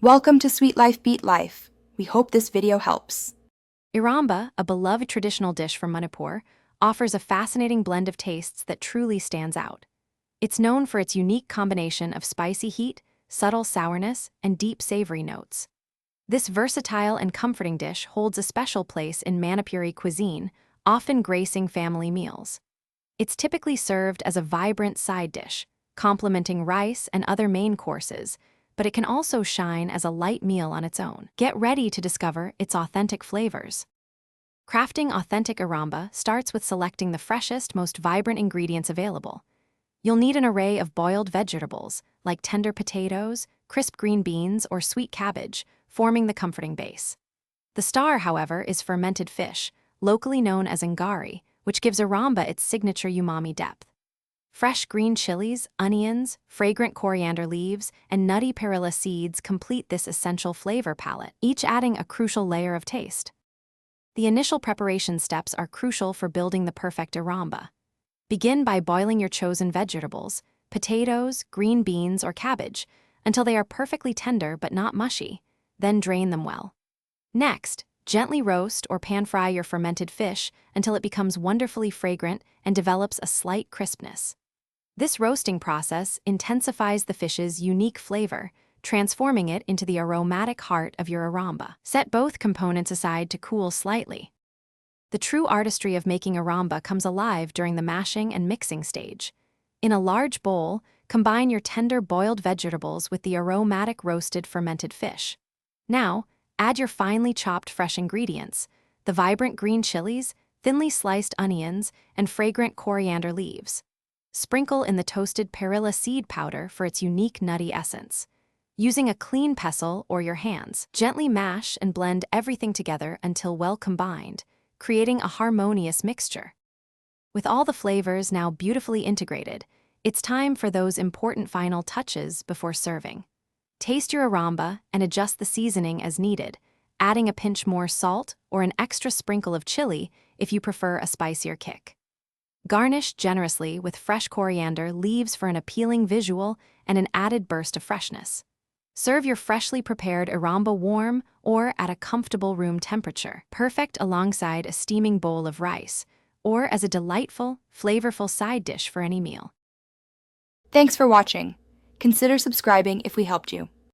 Welcome to Sweet Life Beat Life. We hope this video helps. Eromba, a beloved traditional dish from Manipur, offers a fascinating blend of tastes that truly stands out. It's known for its unique combination of spicy heat, subtle sourness, and deep savory notes. This versatile and comforting dish holds a special place in Manipuri cuisine, often gracing family meals. It's typically served as a vibrant side dish, complementing rice and other main courses, but it can also shine as a light meal on its own. Get ready to discover its authentic flavors. Crafting authentic eromba starts with selecting the freshest, most vibrant ingredients available. You'll need an array of boiled vegetables, like tender potatoes, crisp green beans, or sweet cabbage, forming the comforting base. The star, however, is fermented fish, locally known as ngari, which gives eromba its signature umami depth. Fresh green chilies, onions, fragrant coriander leaves, and nutty perilla seeds complete this essential flavor palette, each adding a crucial layer of taste. The initial preparation steps are crucial for building the perfect eromba. Begin by boiling your chosen vegetables, potatoes, green beans, or cabbage, until they are perfectly tender but not mushy. Then drain them well. Next, gently roast or pan-fry your fermented fish until it becomes wonderfully fragrant and develops a slight crispness. This roasting process intensifies the fish's unique flavor, transforming it into the aromatic heart of your eromba. Set both components aside to cool slightly. The true artistry of making eromba comes alive during the mashing and mixing stage. In a large bowl, combine your tender boiled vegetables with the aromatic roasted fermented fish. Now, add your finely chopped fresh ingredients, the vibrant green chilies, thinly sliced onions, and fragrant coriander leaves. Sprinkle in the toasted perilla seed powder for its unique nutty essence. Using a clean pestle or your hands, gently mash and blend everything together until well combined, creating a harmonious mixture. With all the flavors now beautifully integrated, it's time for those important final touches before serving. Taste your eromba and adjust the seasoning as needed, adding a pinch more salt or an extra sprinkle of chili if you prefer a spicier kick. Garnish generously with fresh coriander leaves for an appealing visual and an added burst of freshness. Serve your freshly prepared eromba warm or at a comfortable room temperature, perfect alongside a steaming bowl of rice, or as a delightful, flavorful side dish for any meal. Thanks for watching. Consider subscribing if we helped you.